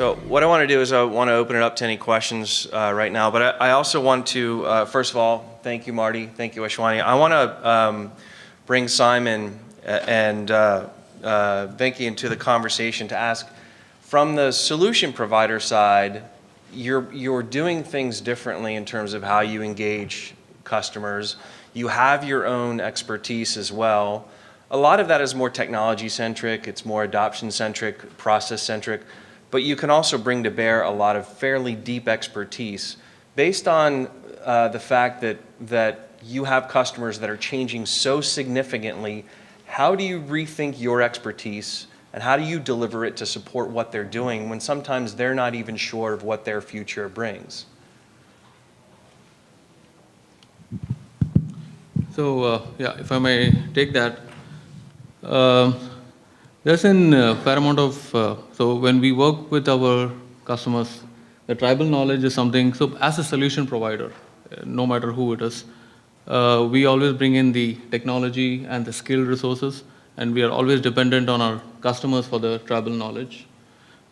So what I want to do is I want to open it up to any questions right now, but I also want to, first of all, thank you, Marty. Thank you, Ashwani. I want to bring Simon and Venki into the conversation to ask, from the solution provider side, you're doing things differently in terms of how you engage customers. You have your own expertise as well. A lot of that is more technology-centric, it's more adoption-centric, process-centric, but you can also bring to bear a lot of fairly deep expertise based on the fact that you have customers that are changing so significantly. How do you rethink your expertise and how do you deliver it to support what they're doing when sometimes they're not even sure of what their future brings? So yeah, if I may take that, there's a fair amount of, so when we work with our customers, the tribal knowledge is something, so as a solution provider, no matter who it is, we always bring in the technology and the skilled resources, and we are always dependent on our customers for the tribal knowledge.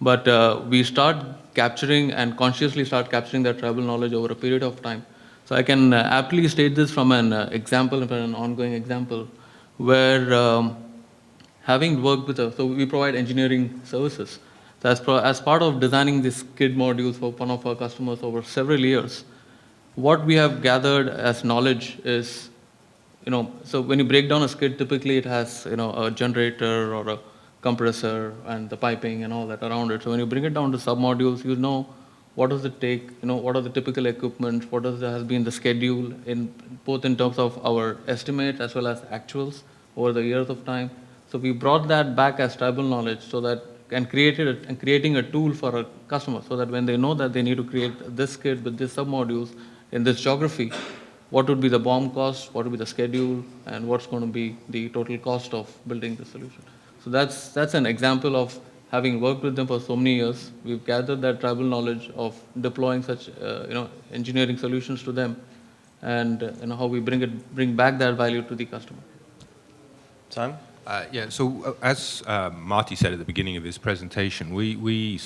But we start capturing and consciously start capturing that tribal knowledge over a period of time. So I can aptly state this from an example, from an ongoing example, where having worked with so we provide engineering services. So as part of designing these KID modules for one of our customers over several years, what we have gathered as knowledge is, so when you break down a skid, typically it has, a generator or a compressor and the piping and all that around it. So when you bring it down to sub-modules, you know what does it take, what are the typical equipment, what has been the schedule, both in terms of our estimates as well as actuals over the years of time. So we brought that back as tribal knowledge so that, and creating a tool for a customer so that when they know that they need to create this skid with these sub-modules in this geography, what would be the BOM cost, what would be the schedule, and what's going to be the total cost of building the solution. So that's an example of having worked with them for so many years. We've gathered that tribal knowledge of deploying such engineering solutions to them, and how we bring back that value to the customer. Simon? Yeah, so as Marty said at the beginning of his presentation, we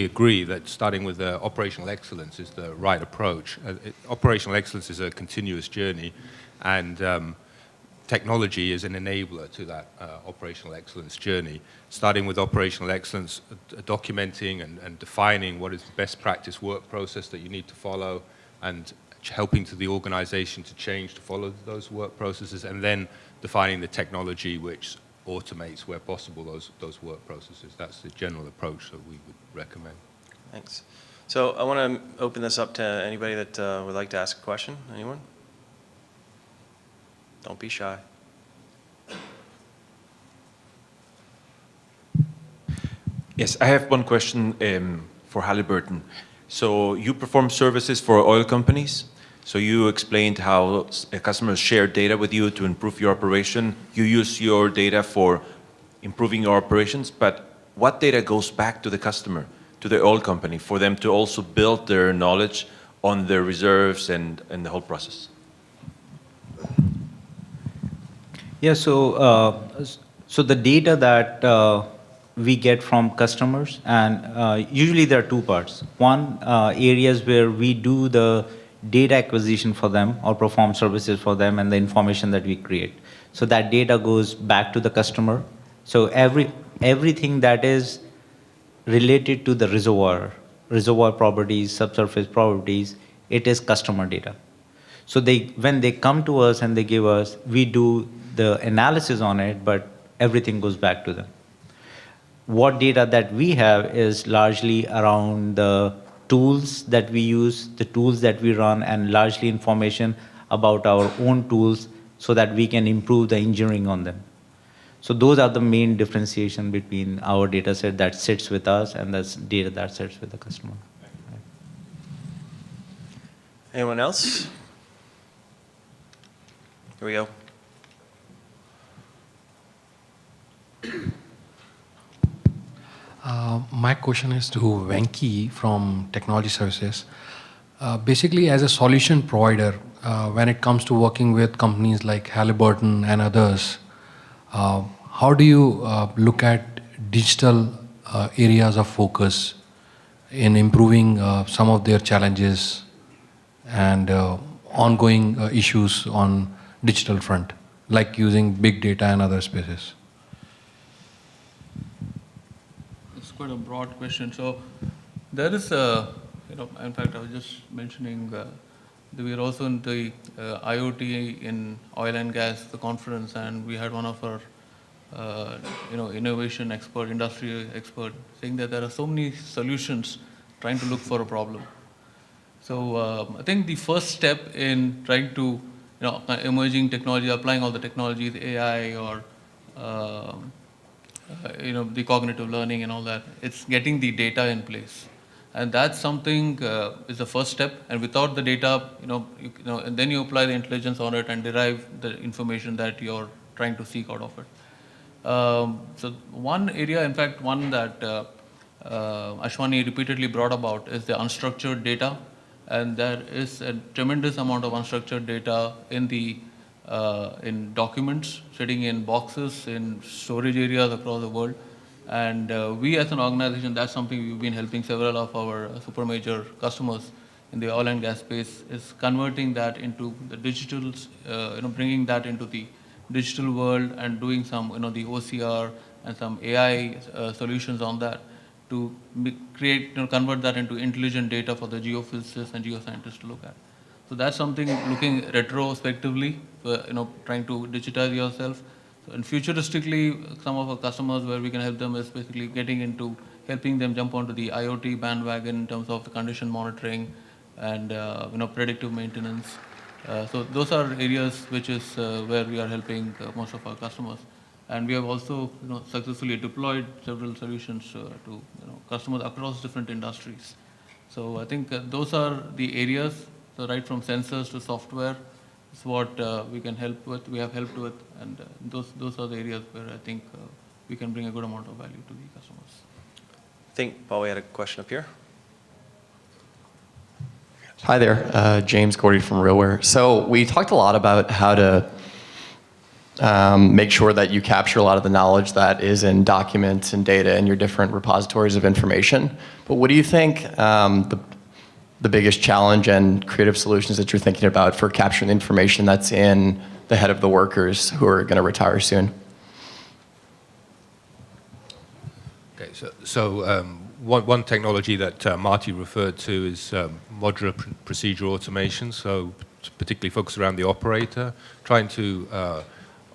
agree that starting with operational excellence is the right approach. Operational excellence is a continuous journey, and technology is an enabler to that operational excellence journey. Starting with operational excellence, documenting and defining what is the best practice work process that you need to follow, and helping to the organization to change to follow those work processes, and then defining the technology which automates where possible those work processes. That's the general approach that we would recommend. Thanks. So I want to open this up to anybody that would like to ask a question. Anyone? Don't be shy. Yes, I have one question for Halliburton. So you perform services for oil companies. So you explained how customers share data with you to improve your operation. You use your data for improving your operations, but what data goes back to the customer, to the oil company, for them to also build their knowledge on their reserves and the whole process? Yeah, so the data that we get from customers, and usually there are two parts. One, areas where we do the data acquisition for them or perform services for them, and the information that we create. So that data goes back to the customer. So everything that is related to the reservoir properties, subsurface properties, it is customer data. So when they come to us and they give us, we do the analysis on it, but everything goes back to them. What data that we have is largely around the tools that we use, the tools that we run, and largely information about our own tools so that we can improve the engineering on them. So those are the main differentiation between our data set that sits with us and the data that sits with the customer. Anyone else? Here we go. My question is to Venki from Technology Services. Basically, as a solution provider, when it comes to working with companies like Halliburton and others, how do you look at digital areas of focus in improving some of their challenges and ongoing issues on digital front, like using big data and other spaces? It's quite a broad question. So there is a, in fact, I was just mentioning that we are also in the IoT in oil and gas, the conference, and we had one of our, innovation expert, industry expert, saying that there are so many solutions trying to look for a problem. So I think the first step in trying to, emerging technology, applying all the technologies, AI or the cognitive learning and all that, it's getting the data in place. And that's something is the first step. And without the data, and then you apply the intelligence on it and derive the information that you're trying to seek out of it. So one area, in fact, one that Ashwani repeatedly brought about is the unstructured data. And there is a tremendous amount of unstructured data in documents, sitting in boxes, in storage areas across the world. And we as an organization, that's something we've been helping several of our super major customers in the oil and gas space, is converting that into the digital, bringing that into the digital world and doing some, the OCR and some AI solutions on that to create, convert that into intelligent data for the geophysicists and geoscientists to look at. So that's something looking retrospectively, trying to digitize yourself. So, and futuristically, some of our customers where we can help them is basically getting into helping them jump onto the IoT bandwagon in terms of the condition monitoring and predictive maintenance. So those are areas which is where we are helping most of our customers. And we have also successfully deployed several solutions to customers across different industries. So I think those are the areas, so right from sensors to software, is what we can help with, we have helped with, and those are the areas where I think we can bring a good amount of value to the customers. I think Paul, we had a question up here. Hi there, James Gordy from Realware. So we talked a lot about how to make sure that you capture a lot of the knowledge that is in documents and data in your different repositories of information. But what do you think the biggest challenge and creative solutions that you're thinking about for capturing the information that's in the head of the workers who are going to retire soon? Okay, so one technology that Marty referred to is modular procedure automation, so particularly focused around the operator, trying to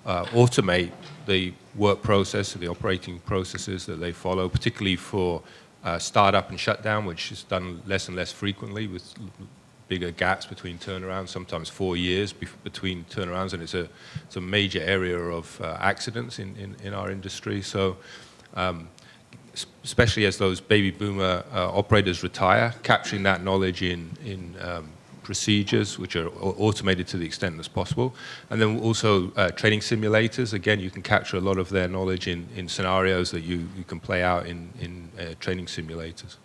automate the work process, the operating processes that they follow, particularly for startup and shutdown, which is done less and less frequently with bigger gaps between turnarounds, sometimes 4 years between turnarounds, and it's a major area of accidents in our industry. So especially as those baby boomer operators retire, capturing that knowledge in procedures which are automated to the extent that's possible. And then also training simulators. Again, you can capture a lot of their knowledge in scenarios that you can play out in training simulators.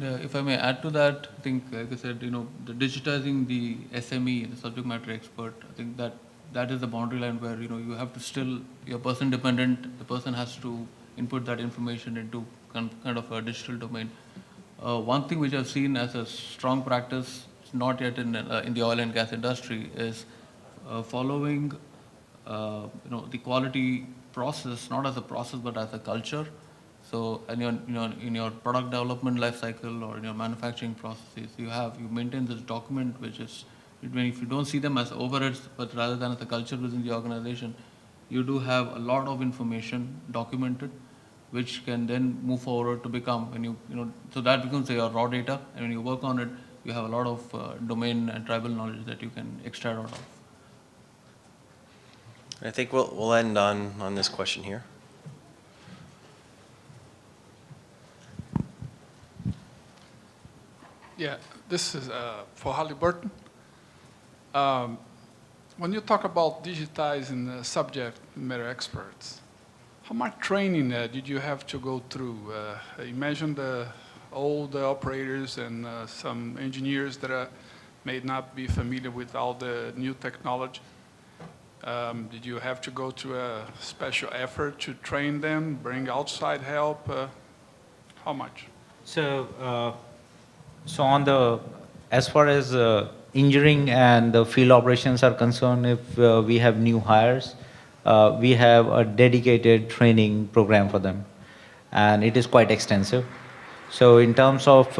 If I may add to that, I think, like I said, the digitizing the SME, the subject matter expert, I think that is the boundary line where, you have to still, you're person dependent, the person has to input that information into kind of a digital domain. One thing which I've seen as a strong practice, not yet in the oil and gas industry, is following the quality process, not as a process but as a culture. So in your product development lifecycle or in your manufacturing processes, you maintain this document which is, if you don't see them as overheads but rather than as a culture within the organization, you do have a lot of information documented, which can then move forward to become, so that becomes your raw data, and when you work on it, you have a lot of domain and tribal knowledge that you can extract out of. I think we'll end on this question here. Yeah, this is for Halliburton. When you talk about digitizing the subject matter experts, how much training did you have to go through? Imagine all the operators and some engineers that may not be familiar with all the new technology. Did you have to go to a special effort to train them, bring outside help? How much? So, as far as engineering and the field operations are concerned, if we have new hires, we have a dedicated training program for them, and it is quite extensive. So, in terms of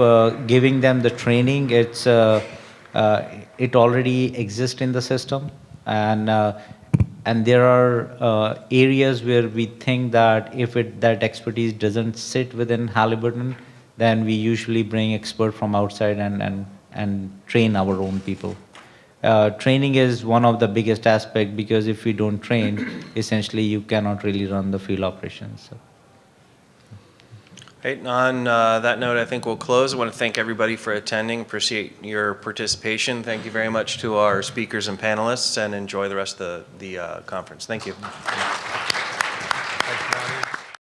giving them the training, it already exists in the system, and there are areas where we think that if that expertise doesn't sit within Halliburton, then we usually bring expert from outside and train our own people. Training is one of the biggest aspect, because if we don't train, essentially you cannot really run the field operations. So. Hey, on that note, I think we'll close. I want to thank everybody for attending. Appreciate your participation. Thank you very much to our speakers and panelists, and enjoy the rest of the conference. Thank you.